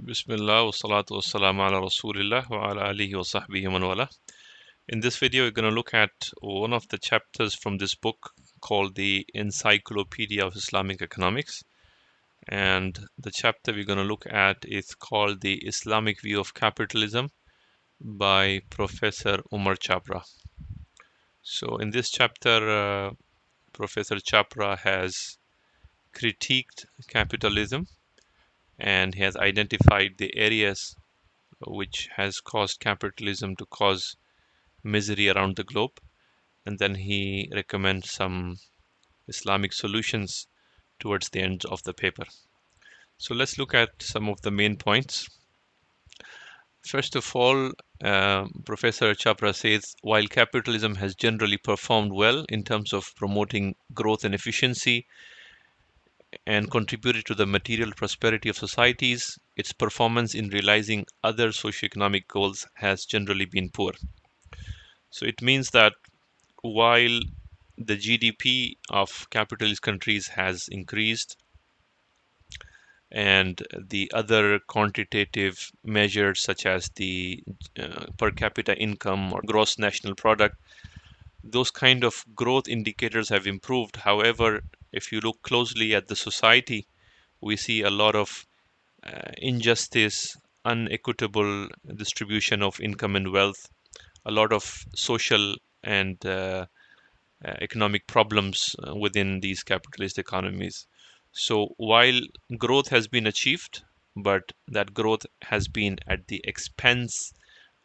Bismillah wa salatu wa salam ala Rasulillah wa ala alihi wa sahbihi man wala. In this video, we're going to look at one of the chapters from this book called the Encyclopedia of Islamic Economics. And the chapter we're going to look at is called the Islamic View of Capitalism by Professor Umer Chapra. So in this chapter, Professor Chapra has critiqued capitalism and he has identified the areas which has caused capitalism to cause misery around the globe, and then he recommends some Islamic solutions towards the end of the paper. So let's look at some of the main points. First of all, Professor Chapra says, while capitalism has generally performed well in terms of promoting growth and efficiency and contributed to the material prosperity of societies, its performance in realizing other socioeconomic goals has generally been poor. So it means that while the GDP of capitalist countries has increased and the other quantitative measures such as the per capita income or gross national product, those kind of growth indicators have improved. However, if you look closely at the society, we see a lot of injustice, unequitable distribution of income and wealth, a lot of social and economic problems within these capitalist economies. So while growth has been achieved, but that growth has been at the expense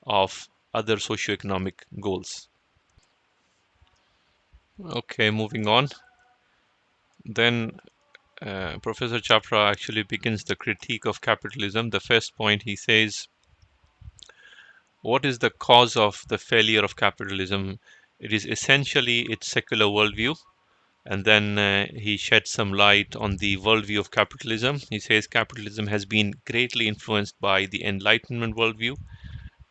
of other socioeconomic goals. Okay, moving on. Then Professor Chapra actually begins the critique of capitalism. The first point he says, what is the cause of the failure of capitalism? It is essentially its secular worldview. And then he sheds some light on the worldview of capitalism. He says capitalism has been greatly influenced by the Enlightenment worldview,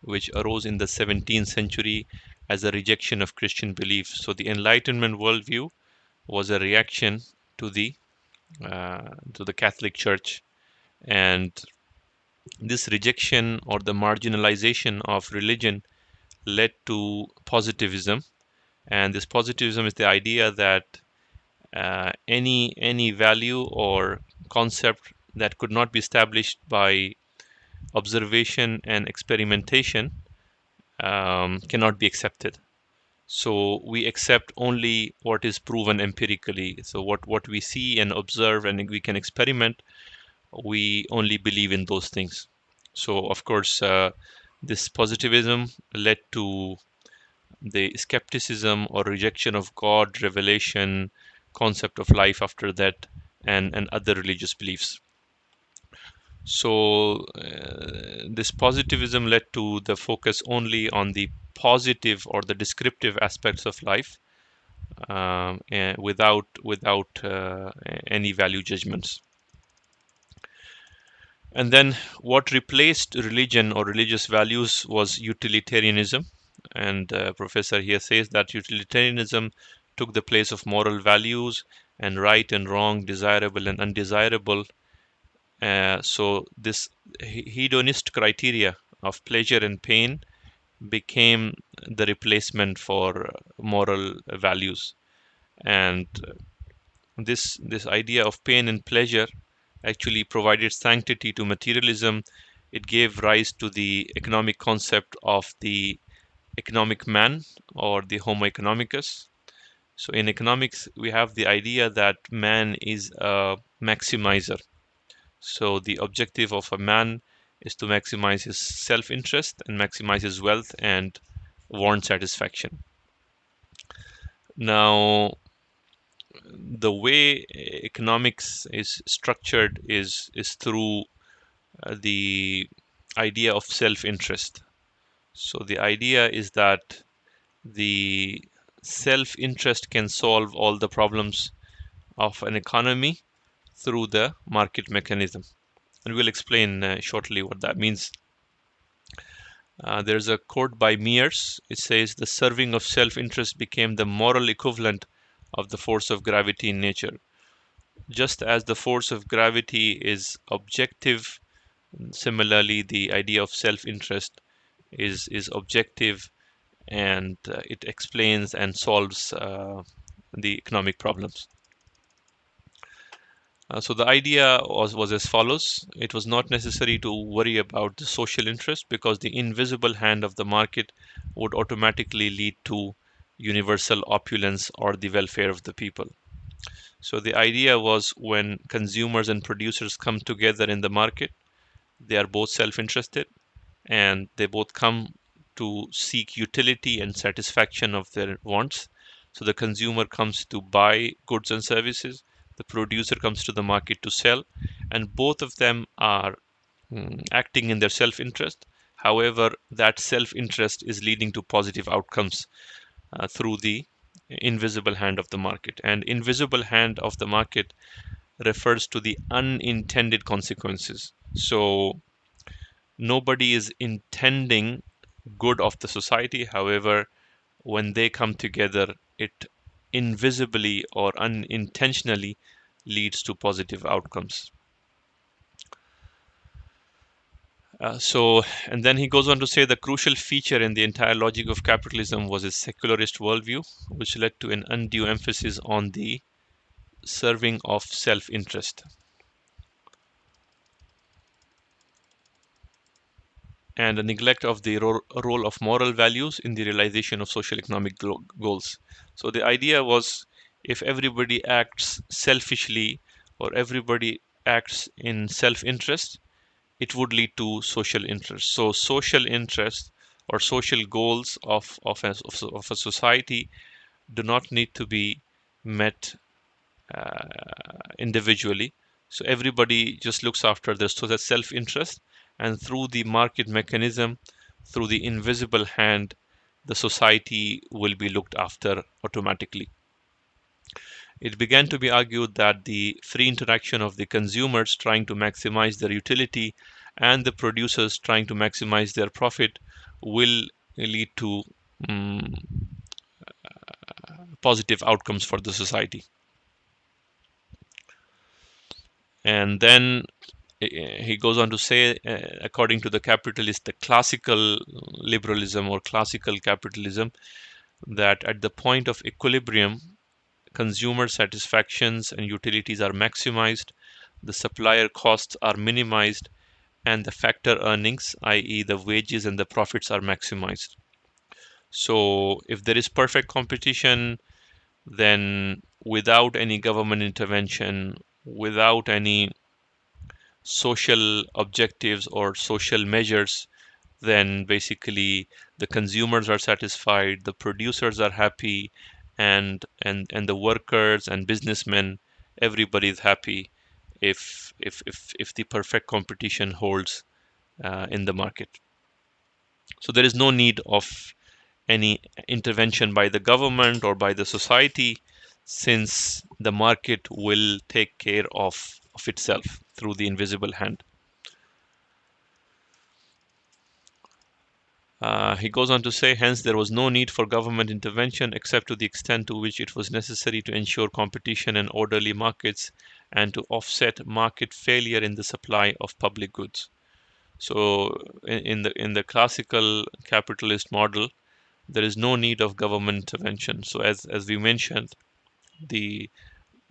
which arose in the 17th century as a rejection of Christian belief. So the Enlightenment worldview was a reaction to the Catholic Church, and this rejection or the marginalization of religion led to positivism. And this positivism is the idea that any value or concept that could not be established by observation and experimentation cannot be accepted. So we accept only what is proven empirically. So what we see and observe and we can experiment, we only believe in those things. So of course, this positivism led to the skepticism or rejection of God, revelation, concept of life after that, and other religious beliefs. So this positivism led to the focus only on the positive or the descriptive aspects of life, and without any value judgments. And then what replaced religion or religious values was utilitarianism. And Professor here says that utilitarianism took the place of moral values and right and wrong, desirable and undesirable. So this hedonist criteria of pleasure and pain became the replacement for moral values. And this idea of pain and pleasure actually provided sanctity to materialism. It gave rise to the economic concept of the economic man or the Homo economicus. So in economics, we have the idea that man is a maximizer. So the objective of a man is to maximize his self-interest and maximize his wealth and want satisfaction. Now, the way economics is structured is through the idea of self-interest. So the idea is that the self-interest can solve all the problems of an economy through the market mechanism. And we'll explain shortly what that means. There's a quote by Mears. It says, the serving of self-interest became the moral equivalent of the force of gravity in nature. Just as the force of gravity is objective, Similarly, the idea of self-interest is objective, and it explains and solves the economic problems. So the idea was as follows. It was not necessary to worry about the social interest because the invisible hand of the market would automatically lead to universal opulence or the welfare of the people. So the idea was when consumers and producers come together in the market, they are both self-interested and they both come to seek utility and satisfaction of their wants. So the consumer comes to buy goods and services, the producer comes to the market to sell, and both of them are acting in their self-interest. However, that self-interest is leading to positive outcomes through the invisible hand of the market. And invisible hand of the market refers to the unintended consequences. So nobody is intending good of the society. However, when they come together, it invisibly or unintentionally leads to positive outcomes. And then he goes on to say the crucial feature in the entire logic of capitalism was his secularist worldview, which led to an undue emphasis on the serving of self-interest and a neglect of the role of moral values in the realization of social economic goals. So the idea was if everybody acts selfishly or everybody acts in self-interest, it would lead to social interest. So social interest or social goals of a society do not need to be met individually. So everybody just looks after this. So that's self-interest, and through the market mechanism, through the invisible hand, the society will be looked after automatically. It began to be argued that the free interaction of the consumers trying to maximize their utility and the producers trying to maximize their profit will lead to um, positive outcomes for the society. And then he goes on to say, according to the capitalist, the classical liberalism or classical capitalism, that at the point of equilibrium, consumer satisfactions and utilities are maximized, the supplier costs are minimized, and the factor earnings, i.e., the wages and the profits, are maximized. So, if there is perfect competition, then without any government intervention, without any social objectives or social measures, then basically the consumers are satisfied, the producers are happy, and the workers and businessmen, everybody is happy if the perfect competition holds in the market. So there is no need of any intervention by the government or by the society, since the market will take care of itself through the invisible hand. He goes on to say, hence there was no need for government intervention except to the extent to which it was necessary to ensure competition and orderly markets and to offset market failure in the supply of public goods. So in the classical capitalist model, there is no need of government intervention. So as we mentioned, the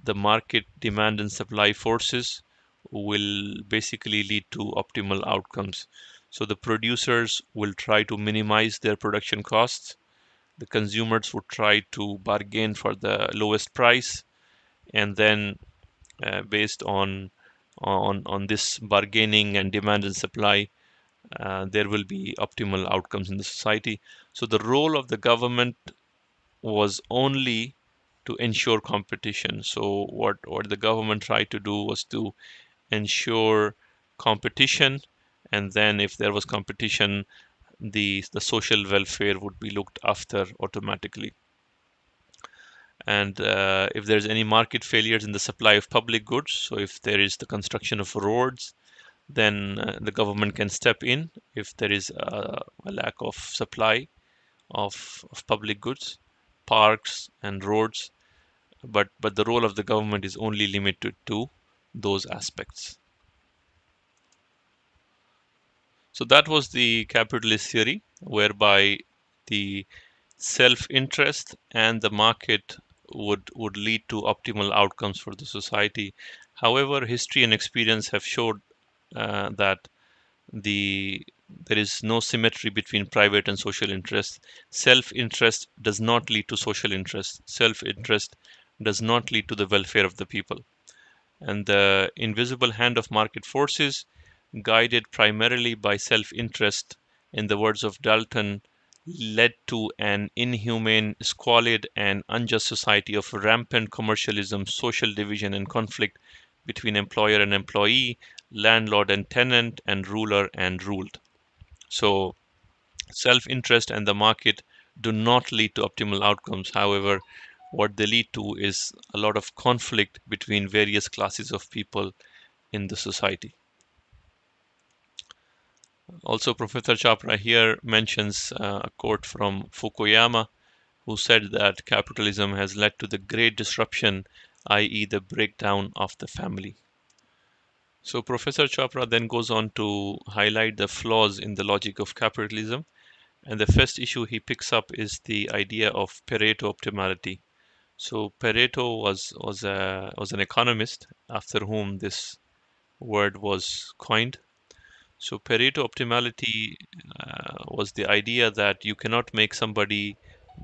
the market demand and supply forces will basically lead to optimal outcomes. So the producers will try to minimize their production costs. The consumers would try to bargain for the lowest price, and then based on this bargaining and demand and supply, there will be optimal outcomes in the society. So the role of the government was only to ensure competition. So what the government tried to do was to ensure competition, and then if there was competition, the social welfare would be looked after automatically. And if there's any market failures in the supply of public goods, so if there is the construction of roads, then the government can step in if there is a lack of supply of public goods, parks and roads. But the role of the government is only limited to those aspects. So that was the capitalist theory, whereby the self-interest and the market would lead to optimal outcomes for the society. However, history and experience have showed that there is no symmetry between private and social interest. Self-interest does not lead to social interest. Self-interest does not lead to the welfare of the people. And the invisible hand of market forces, guided primarily by self-interest, in the words of Dalton, led to an inhumane, squalid, and unjust society of rampant commercialism, social division, and conflict between employer and employee, landlord and tenant, and ruler and ruled. So, self interest and the market do not lead to optimal outcomes. However, what they lead to is a lot of conflict between various classes of people in the society. Also, Professor Chapra here mentions a quote from Fukuyama, who said that capitalism has led to the great disruption, i.e., the breakdown of the family. So, Professor Chopra then goes on to highlight the flaws in the logic of capitalism. And the first issue he picks up is the idea of Pareto optimality. So, Pareto was an economist after whom this word was coined. So, Pareto optimality was the idea that you cannot make somebody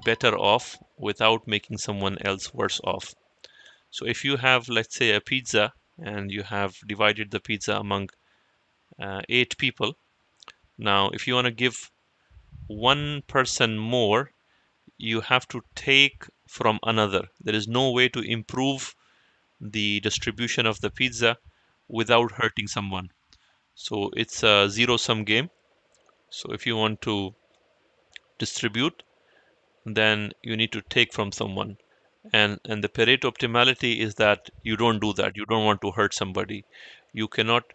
better off without making someone else worse off. So, if you have, let's say, a pizza and you have divided the pizza among 8 people, now if you want to give one person more, you have to take from another. There is no way to improve the distribution of the pizza without hurting someone. So, it's a zero sum game. So, if you want to distribute, then you need to take from someone. And the Pareto optimality is that you don't do that. You don't want to hurt somebody. You cannot.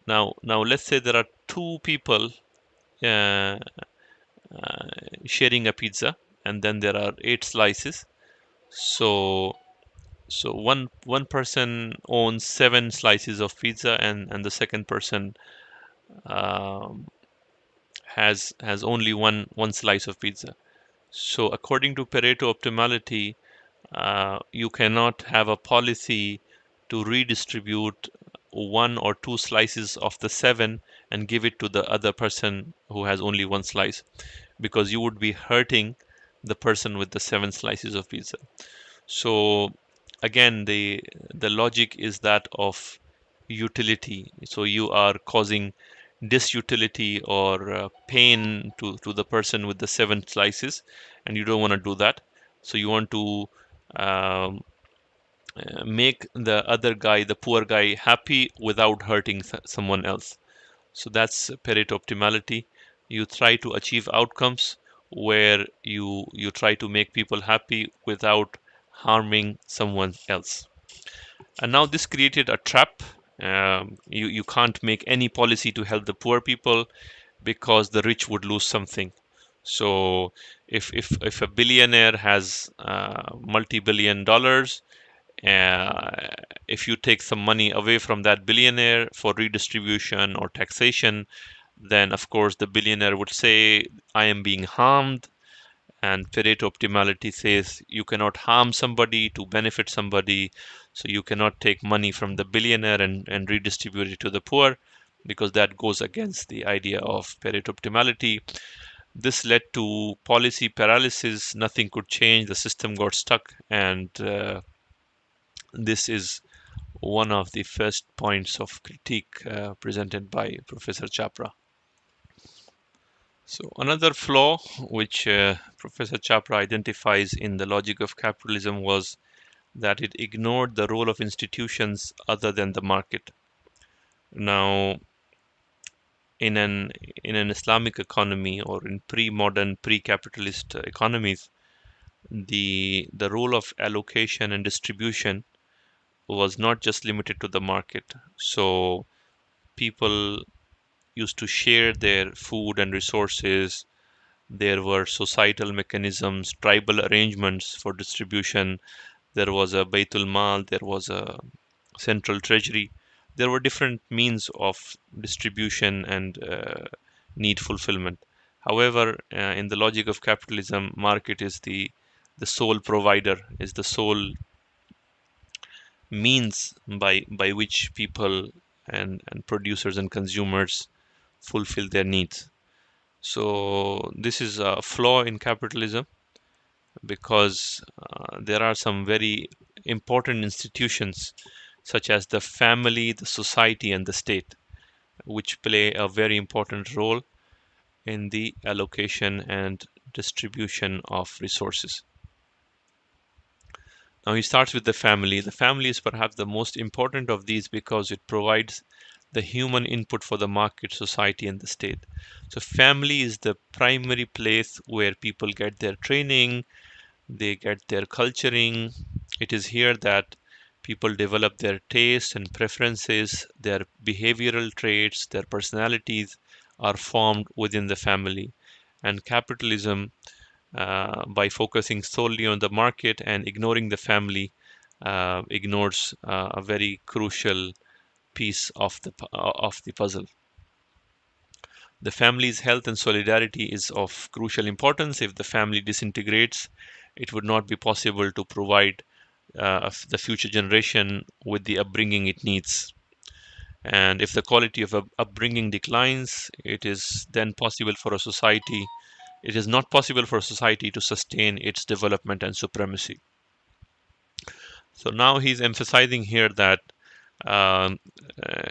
Now let's say there are 2 people uh, sharing a pizza, and then there are 8 slices. So one person owns 7 slices of pizza, and the second person um, has only one slice of pizza. So according to Pareto optimality, you cannot have a policy to redistribute 1 or 2 slices of the 7 and give it to the other person who has only 1 slice, because you would be hurting the person with the 7 slices of pizza. So again, the logic is that of utility. So you are causing disutility or pain to the person with the 7 slices, and you don't want to do that. So you want to um, make the other guy, the poor guy, happy without hurting someone else. So that's Pareto optimality. You try to achieve outcomes where you try to make people happy without harming someone else. And now this created a trap. You can't make any policy to help the poor people because the rich would lose something. So if a billionaire has multi-billion dollars, uh, if you take some money away from that billionaire for redistribution or taxation, then of course the billionaire would say, I am being harmed. And Pareto optimality says you cannot harm somebody to benefit somebody. So you cannot take money from the billionaire and redistribute it to the poor, because that goes against the idea of Pareto optimality. This led to policy paralysis. Nothing could change. The system got stuck. And this is one of the first points of critique presented by Professor Chapra. So another flaw which Professor Chapra identifies in the logic of capitalism was that it ignored the role of institutions other than the market. Now, in an in an Islamic economy or in pre-modern, pre-capitalist economies, the role of allocation and distribution was not just limited to the market. So people used to share their food and resources. There were societal mechanisms, tribal arrangements for distribution. There was a Baitul Mal, there was a central treasury. There were different means of distribution and need fulfillment. However, in the logic of capitalism, market is the sole provider, is the sole means by which people and producers and consumers fulfill their needs. So this is a flaw in capitalism, because there are some very important institutions such as the family, the society, and the state, which play a very important role in the allocation and distribution of resources. Now he starts with the family. The family is perhaps the most important of these because it provides the human input for the market, society, and the state. So family is the primary place where people get their training, they get their culturing. It is here that people develop their tastes and preferences, their behavioral traits, their personalities are formed within the family. And capitalism, by focusing solely on the market and ignoring the family, ignores a very crucial piece of the puzzle. The family's health and solidarity is of crucial importance. If the family disintegrates, it would not be possible to provide the future generation with the upbringing it needs. And if the quality of upbringing declines, it is not possible for a society to sustain its development and supremacy. So now he's emphasizing here that um,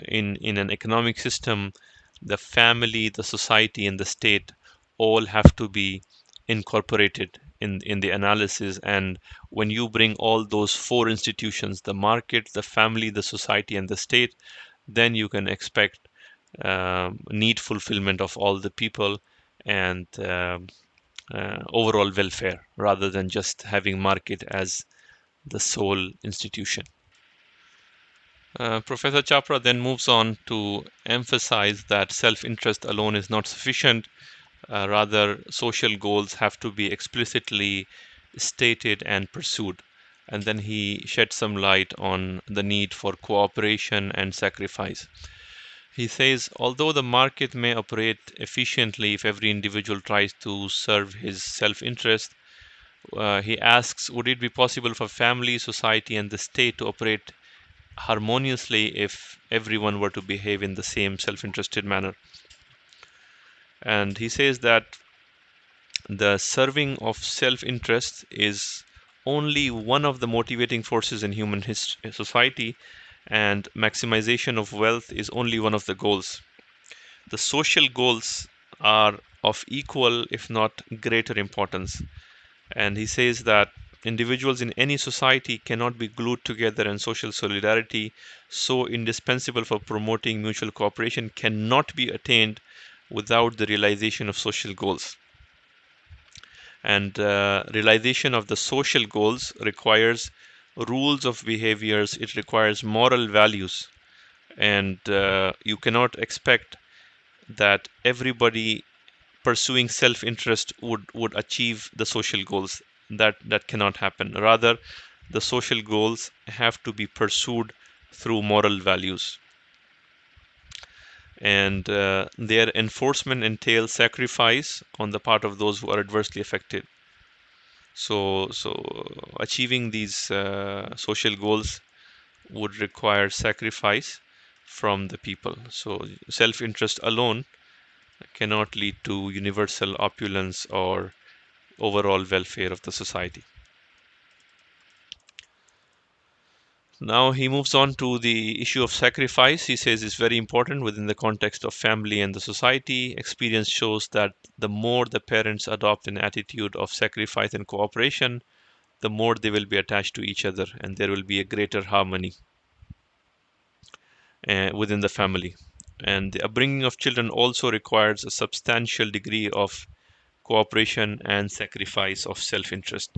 in an economic system, the family, the society, and the state all have to be incorporated in the analysis. And when you bring all those four institutions, the market, the family, the society, and the state, then you can expect need fulfillment of all the people and overall welfare, rather than just having market as the sole institution. Professor Chapra then moves on to emphasize that self-interest alone is not sufficient. Rather, social goals have to be explicitly stated and pursued. And then he sheds some light on the need for cooperation and sacrifice. He says, although the market may operate efficiently if every individual tries to serve his self-interest, he asks, would it be possible for family, society, and the state to operate harmoniously if everyone were to behave in the same self-interested manner? And he says that the serving of self-interest is only one of the motivating forces in human society, and maximization of wealth is only one of the goals. The social goals are of equal, if not greater, importance. And he says that individuals in any society cannot be glued together, and social solidarity, so indispensable for promoting mutual cooperation, cannot be attained without the realization of social goals. And realization of the social goals requires rules of behaviors, it requires moral values, and you cannot expect that everybody pursuing self-interest would achieve the social goals. That cannot happen. Rather, the social goals have to be pursued through moral values, and their enforcement entails sacrifice on the part of those who are adversely affected. So achieving these social goals would require sacrifice from the people. So self-interest alone cannot lead to universal opulence or overall welfare of the society. Now he moves on to the issue of sacrifice. He says it's very important within the context of family and the society. Experience shows that the more the parents adopt an attitude of sacrifice and cooperation, the more they will be attached to each other, and there will be a greater harmony within the family. And the upbringing of children also requires a substantial degree of cooperation and sacrifice of self-interest.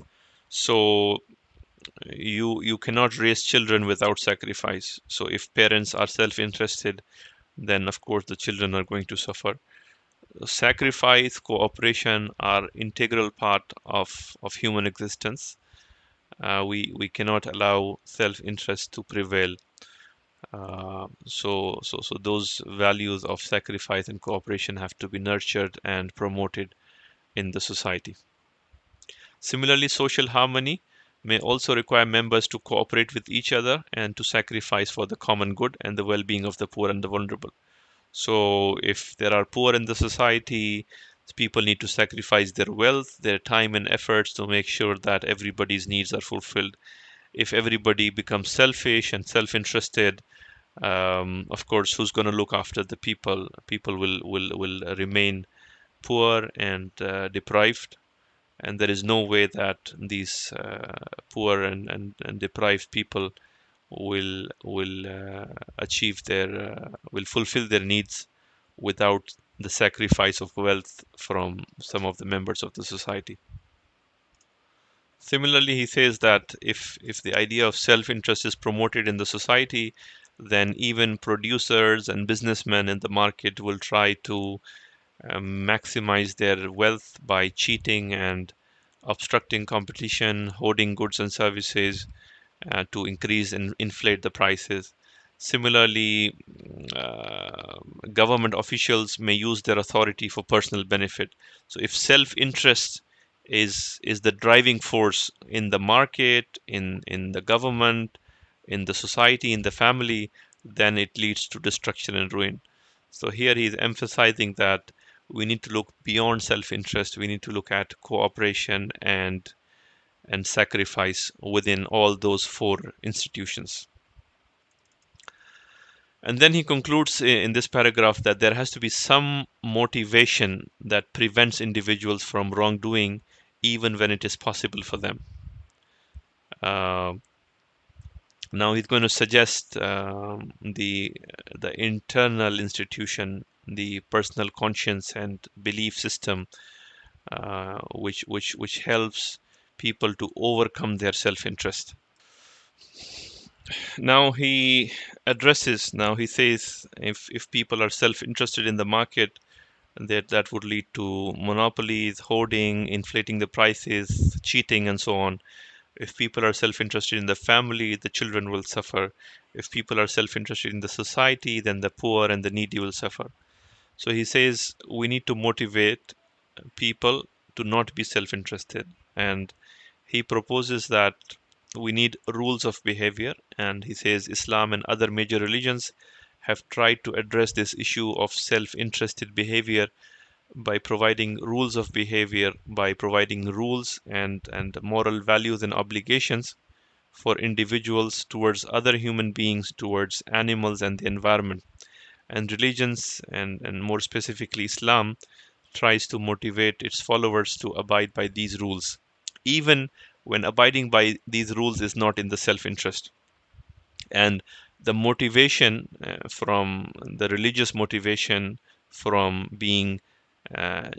So you cannot raise children without sacrifice. So if parents are self-interested, then of course the children are going to suffer. Sacrifice, cooperation are integral part of human existence. We cannot allow self-interest to prevail. So those values of sacrifice and cooperation have to be nurtured and promoted in the society. Similarly, social harmony may also require members to cooperate with each other and to sacrifice for the common good and the well-being of the poor and the vulnerable. So if there are poor in the society, people need to sacrifice their wealth, their time and efforts to make sure that everybody's needs are fulfilled. If everybody becomes selfish and self-interested, of course, who's going to look after the people? People will remain poor and deprived, and there is no way that these poor and deprived people will achieve their will fulfill their needs without the sacrifice of wealth from some of the members of the society. Similarly, he says that if the idea of self-interest is promoted in the society, then even producers and businessmen in the market will try to maximize their wealth by cheating and obstructing competition, hoarding goods and services to increase and inflate the prices. Similarly, government officials may use their authority for personal benefit. So, if self-interest is the driving force in the market, in the government, in the society, in the family, then it leads to destruction and ruin. So here he is emphasizing that we need to look beyond self-interest. We need to look at cooperation and sacrifice within all those four institutions. And then he concludes in this paragraph that there has to be some motivation that prevents individuals from wrongdoing, even when it is possible for them. Uh, Now he's going to suggest the internal institution, the personal conscience and belief system, which helps people to overcome their self-interest. Now he addresses. Now he says, if people are self-interested in the market, that would lead to monopolies, hoarding, inflating the prices, cheating, and so on. If people are self-interested in the family, the children will suffer. If people are self-interested in the society, then the poor and the needy will suffer. So he says we need to motivate people to not be self-interested. And he proposes that we need rules of behavior. And he says Islam and other major religions have tried to address this issue of self-interested behavior by providing rules of behavior, by providing rules and moral values and obligations for individuals towards other human beings, towards animals and the environment. And religions, and more specifically Islam, tries to motivate its followers to abide by these rules, even when abiding by these rules is not in the self interest. And the motivation from the religious motivation from being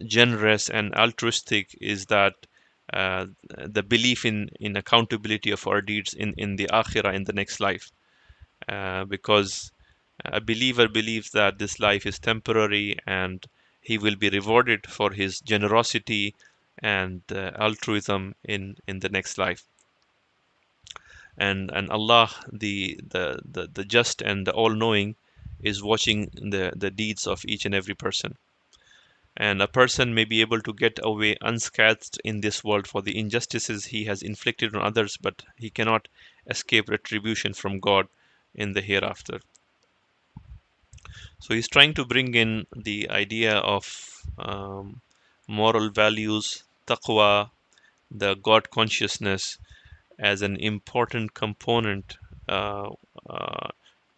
generous and altruistic is that the belief in accountability of our deeds in the akhirah, in the next life, because a believer believes that this life is temporary and he will be rewarded for his generosity and altruism in the next life. And Allah, the just and the all-knowing, is watching the deeds of each and every person. And a person may be able to get away unscathed in this world for the injustices he has inflicted on others, but he cannot escape retribution from God in the hereafter. So he's trying to bring in the idea of moral values, taqwa, the God consciousness, as an important component uh, uh,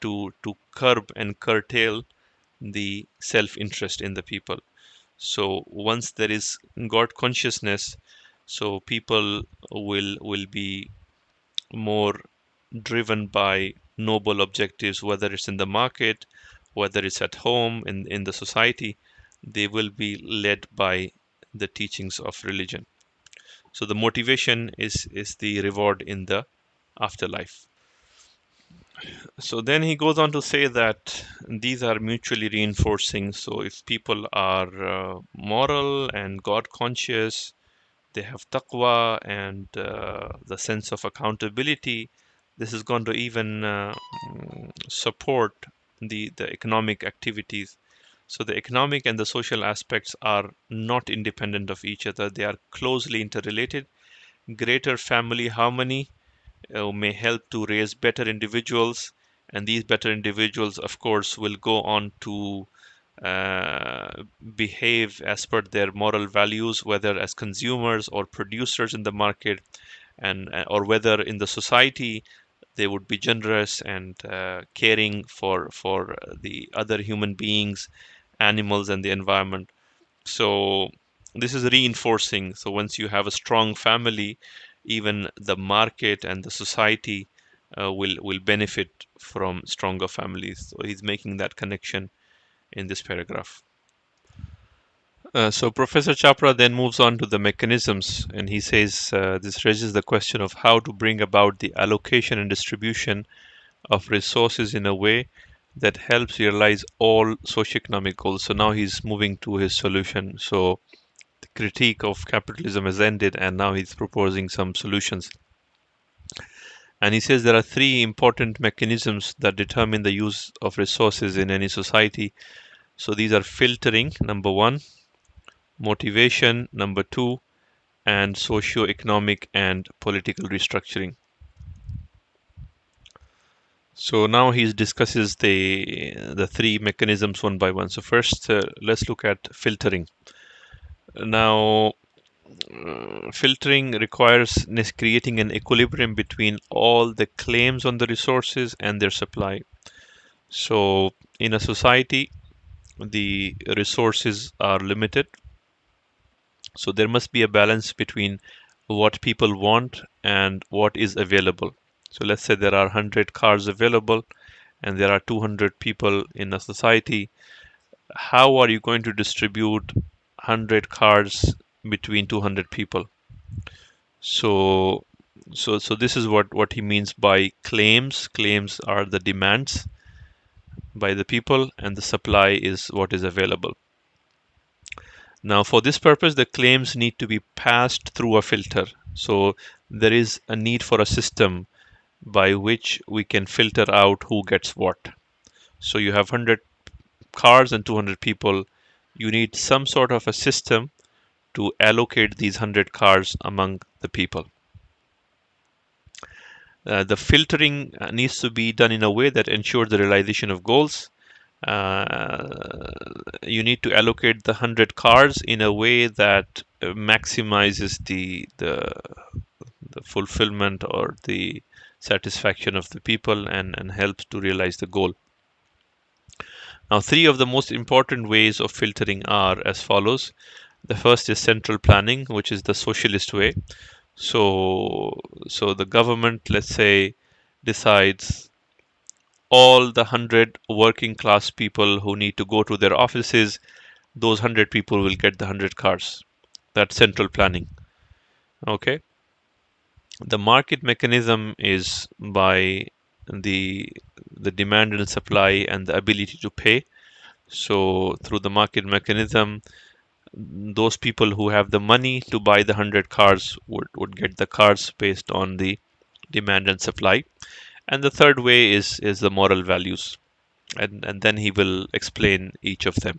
to curb and curtail the self-interest in the people. So once there is God consciousness, so people will be more driven by noble objectives, whether it's in the market, whether it's at home, in the society, they will be led by the teachings of religion. So the motivation is the reward in the afterlife. So then he goes on to say that these are mutually reinforcing. So if people are moral and God conscious, they have taqwa and the sense of accountability, This is going to even support the economic activities. So the economic and the social aspects are not independent of each other. They are closely interrelated. Greater family harmony may help to raise better individuals, and these better individuals, of course, will go on to behave as per their moral values, whether as consumers or producers in the market, and or whether in the society they would be generous and caring for the other human beings, animals, and the environment. So this is reinforcing. So once you have a strong family, even the market and the society will benefit from stronger families. So he's making that connection in this paragraph. So Professor Chapra then moves on to the mechanisms, and he says this raises the question of how to bring about the allocation and distribution of resources in a way that helps realize all socioeconomic goals. So now he's moving to his solution. So the critique of capitalism has ended, and now he's proposing some solutions. And he says there are three important mechanisms that determine the use of resources in any society. So these are filtering, number one, motivation, number two, and socio-economic and political restructuring. So now he discusses the three mechanisms one by one. So first, let's look at filtering. Now, filtering requires creating an equilibrium between all the claims on the resources and their supply. So in a society, the resources are limited. So there must be a balance between what people want and what is available. So let's say there are 100 cars available and there are 200 people in a society. How are you going to distribute 100 cars between 200 people? So this is what he means by claims. Claims are the demands by the people, and the supply is what is available. Now, for this purpose, the claims need to be passed through a filter. So there is a need for a system by which we can filter out who gets what. So you have 100 cars and 200 people. You need some sort of a system to allocate these 100 cars among the people. The filtering needs to be done in a way that ensures the realization of goals. You need to allocate the 100 cars in a way that maximizes the fulfillment or the satisfaction of the people and helps to realize the goal. Now, three of the most important ways of filtering are as follows. The first is central planning, which is the socialist way. So the government, let's say, decides all the 100 working class people who need to go to their offices, those 100 people will get the 100 cars. That's central planning. Okay. The market mechanism is by the the demand and supply and the ability to pay. So through the market mechanism, those people who have the money to buy the 100 cars would get the cars based on the demand and supply. And the third way is the moral values. And then he will explain each of them.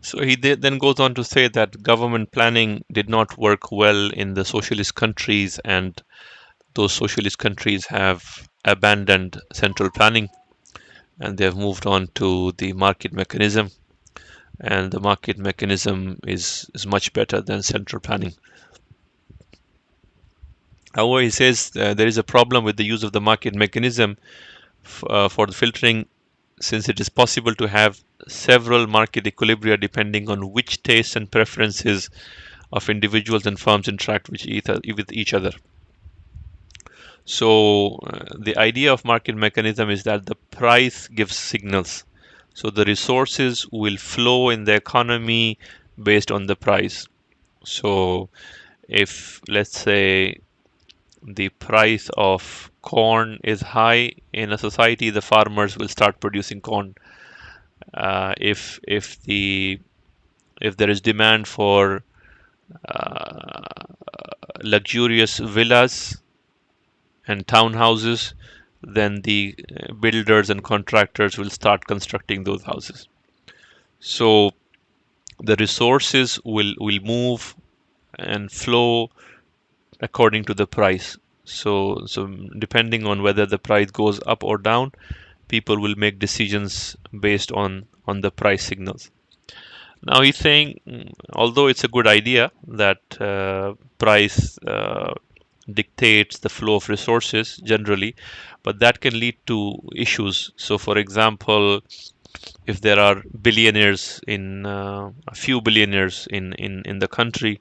So he then goes on to say that government planning did not work well in the socialist countries, and those socialist countries have abandoned central planning and they have moved on to the market mechanism. And the market mechanism is much better than central planning. However, he says there is a problem with the use of the market mechanism for the filtering, since it is possible to have several market equilibria depending on which tastes and preferences of individuals and firms interact with each other. So the idea of market mechanism is that the price gives signals. So the resources will flow in the economy based on the price. So if, let's say, the price of corn is high in a society, the farmers will start producing corn. If there is demand for luxurious villas, and townhouses, then the builders and contractors will start constructing those houses. So the resources will move and flow according to the price. So depending on whether the price goes up or down, people will make decisions based on the price signals. Now he's saying, although it's a good idea that price dictates the flow of resources generally, but that can lead to issues. So, for example, if there are billionaires in a few billionaires in the country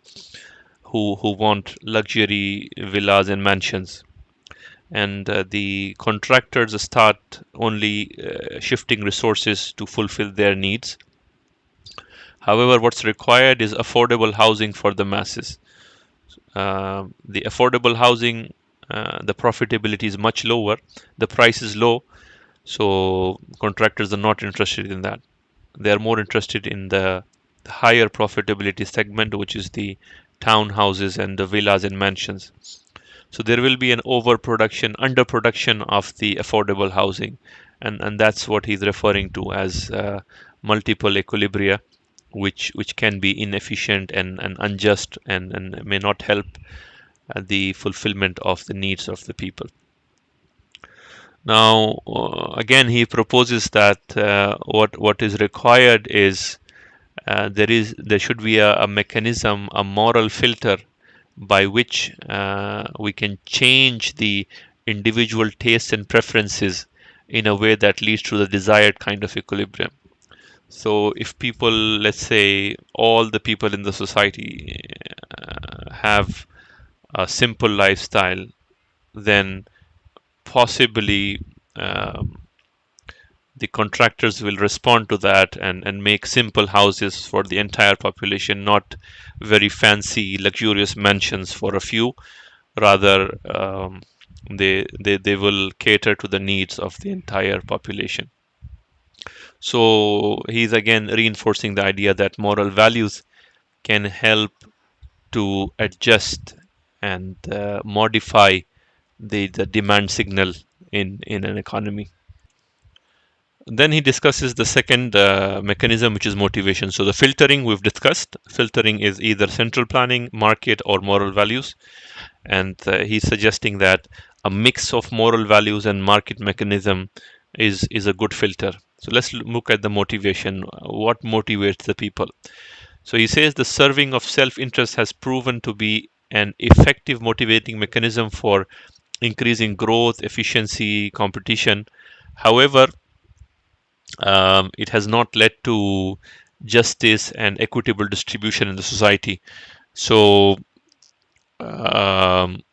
who want luxury villas and mansions, and the contractors start only shifting resources to fulfill their needs. However, what's required is affordable housing for the masses. The affordable housing, the profitability is much lower, the price is low, so contractors are not interested in that. They are more interested in the higher profitability segment, which is the townhouses and the villas and mansions. So there will be an overproduction, underproduction of the affordable housing, and that's what he's referring to as multiple equilibria, which can be inefficient and unjust and may not help the fulfillment of the needs of the people. Now, again, he proposes that what is required is there should be a mechanism, a moral filter by which we can change the individual tastes and preferences in a way that leads to the desired kind of equilibrium. So, if people, let's say, all the people in the society have a simple lifestyle, then possibly the contractors will respond to that and make simple houses for the entire population, not very fancy, luxurious mansions for a few. Rather, they will cater to the needs of the entire population. So he's again reinforcing the idea that moral values can help to adjust and modify the demand signal in an economy. Then he discusses the second mechanism, which is motivation. So the filtering we've discussed. Filtering is either central planning, market, or moral values. And he's suggesting that a mix of moral values and market mechanism is a good filter. So let's look at the motivation. What motivates the people? So he says the serving of self-interest has proven to be an effective motivating mechanism for increasing growth, efficiency, competition. However, it has not led to justice and equitable distribution in the society. So, um,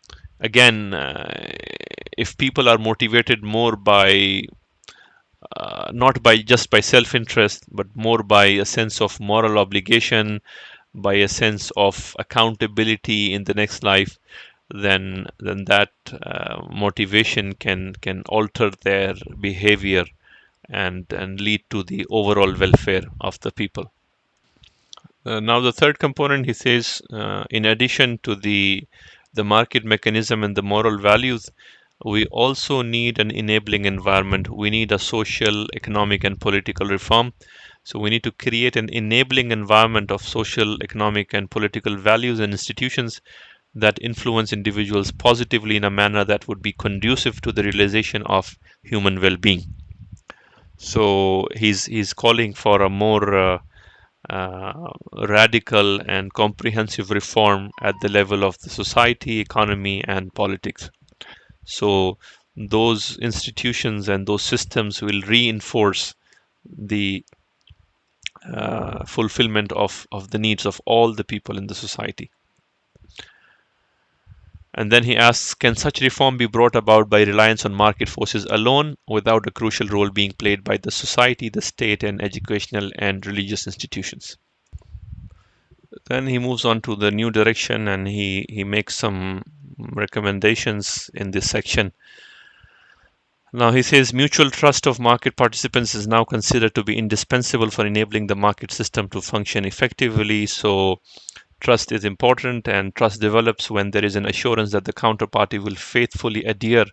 again, if people are motivated more by not by just by self-interest, but more by a sense of moral obligation, by a sense of accountability in the next life, then that motivation can alter their behavior and lead to the overall welfare of the people. Now the third component, he says, in addition to the market mechanism and the moral values, we also need an enabling environment. We need a social, economic, and political reform. So we need to create an enabling environment of social, economic, and political values and institutions that influence individuals positively in a manner that would be conducive to the realization of human well-being. So he's calling for a more radical and comprehensive reform at the level of the society, economy, and politics. So those institutions and those systems will reinforce the fulfillment of the needs of all the people in the society. And then he asks, can such reform be brought about by reliance on market forces alone without a crucial role being played by the society, the state, and educational and religious institutions? Then he moves on to the new direction and he makes some recommendations in this section. Now he says mutual trust of market participants is now considered to be indispensable for enabling the market system to function effectively. So trust is important, and trust develops when there is an assurance that the counterparty will faithfully adhere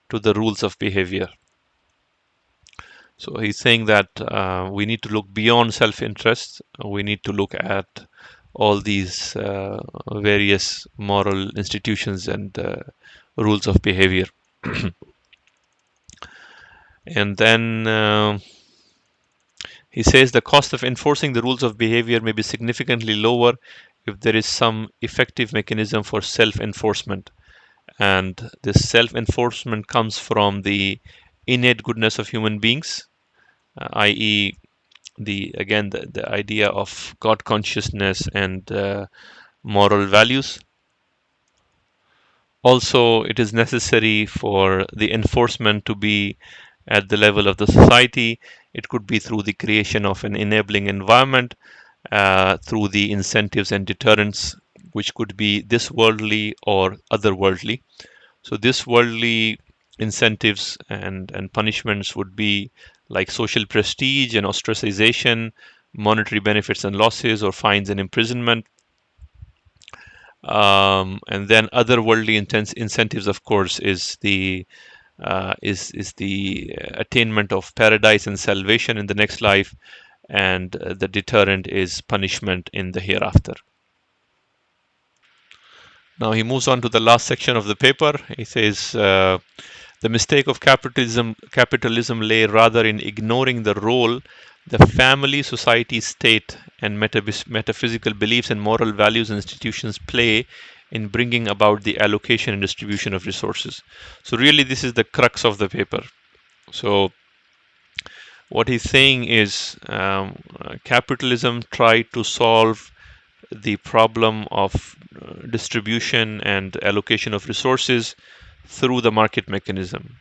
to the rules of behavior. So he's saying that we need to look beyond self-interest. We need to look at all these various moral institutions and rules of behavior. And then he says the cost of enforcing the rules of behavior may be significantly lower if there is some effective mechanism for self-enforcement. And this self-enforcement comes from the innate goodness of human beings, i.e., the idea of God consciousness and moral values. Also, it is necessary for the enforcement to be at the level of the society. It could be through the creation of an enabling environment, through the incentives and deterrents, which could be this worldly or otherworldly. So this worldly incentives and punishments would be like social prestige and ostracization, monetary benefits and losses, or fines and imprisonment. And then other worldly incentives, of course, is the attainment of paradise and salvation in the next life, and the deterrent is punishment in the hereafter. Now he moves on to the last section of the paper. He says the mistake of capitalism lay rather in ignoring the role the family, society, state, and metaphysical beliefs and moral values and institutions play in bringing about the allocation and distribution of resources. So really, this is the crux of the paper. So what he's saying is capitalism tried to solve the problem of distribution and allocation of resources through the market mechanism.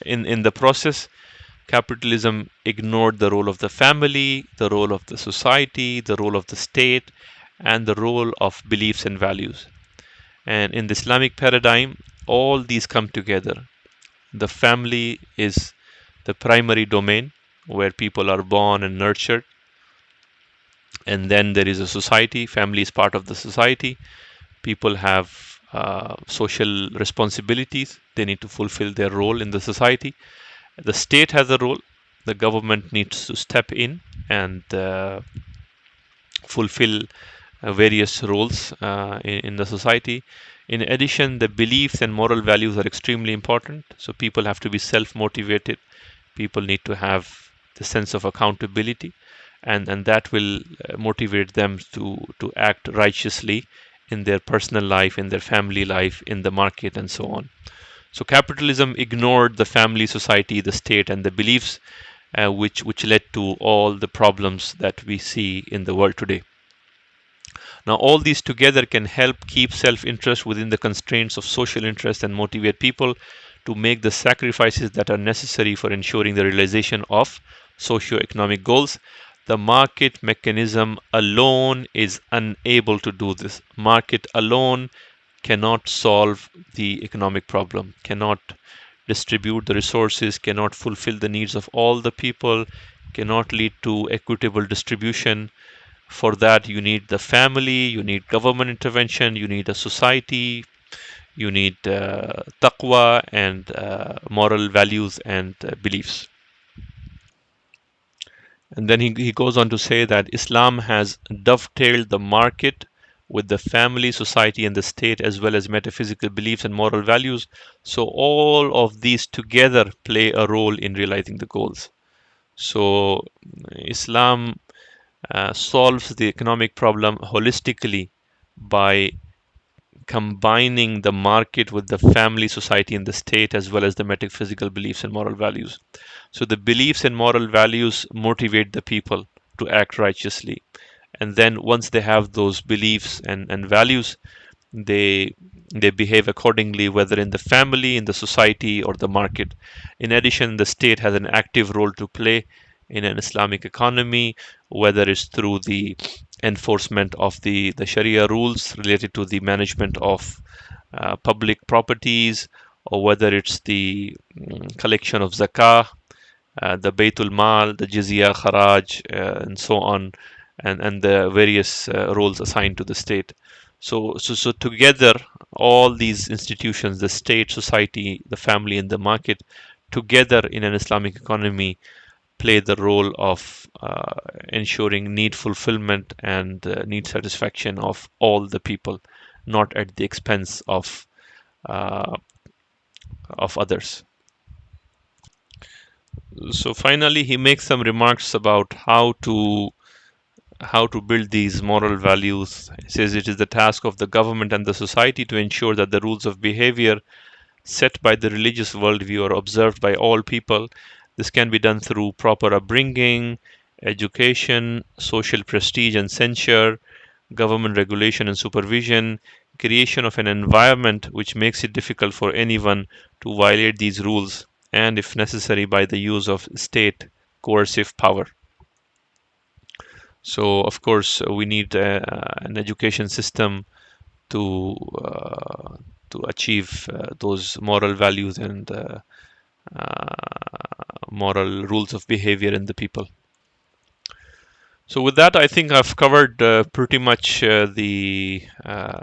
In the process, capitalism ignored the role of the family, the role of the society, the role of the state, and the role of beliefs and values. And in the Islamic paradigm, all these come together. The family is the primary domain where people are born and nurtured. And then there is a society. Family is part of the society. People have social responsibilities. They need to fulfill their role in the society. The state has a role. The government needs to step in and fulfill various roles in the society. In addition, the beliefs and moral values are extremely important. So people have to be self-motivated. People need to have the sense of accountability, and that will motivate them to act righteously in their personal life, in their family life, in the market, and so on. So capitalism ignored the family, society, the state, and the beliefs, which led to all the problems that we see in the world today. Now, all these together can help keep self-interest within the constraints of social interest and motivate people to make the sacrifices that are necessary for ensuring the realization of socio-economic goals. The market mechanism alone is unable to do this. Market alone cannot solve the economic problem, cannot distribute the resources, cannot fulfill the needs of all the people, cannot lead to equitable distribution. For that, you need the family, you need government intervention, you need a society, you need taqwa and moral values and beliefs. And then he goes on to say that Islam has dovetailed the market with the family, society, and the state, as well as metaphysical beliefs and moral values. So all of these together play a role in realizing the goals. So Islam solves the economic problem holistically by combining the market with the family, society, and the state, as well as the metaphysical beliefs and moral values. So the beliefs and moral values motivate the people to act righteously. And then once they have those beliefs and values, they behave accordingly, whether in the family, in the society, or the market. In addition, the state has an active role to play in an Islamic economy, whether it's through the enforcement of the Sharia rules related to the management of public properties, or whether it's the collection of zakah, the Baytul Mal, the jizya, kharaj, and so on, and the various roles assigned to the state. So together, all these institutions, the state, society, the family, and the market, together in an Islamic economy, play the role of ensuring need fulfillment and need satisfaction of all the people, not at the expense uh, of others. So finally, he makes some remarks about how to build these moral values. He says it is the task of the government and the society to ensure that the rules of behavior set by the religious worldview are observed by all people. This can be done through proper upbringing, education, social prestige and censure, government regulation and supervision, creation of an environment which makes it difficult for anyone to violate these rules, and if necessary, by the use of state coercive power. So, of course, we need an education system to uh, to achieve those moral values and moral rules of behavior in the people. So with that, I think I've covered pretty much the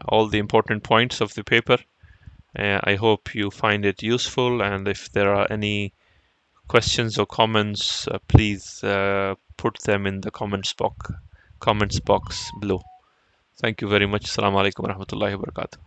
all the important points of the paper. I hope you find it useful, and if there are any questions or comments, please put them in the comments box below. Thank you very much. Assalamu alaikum warahmatullahi wabarakatuh.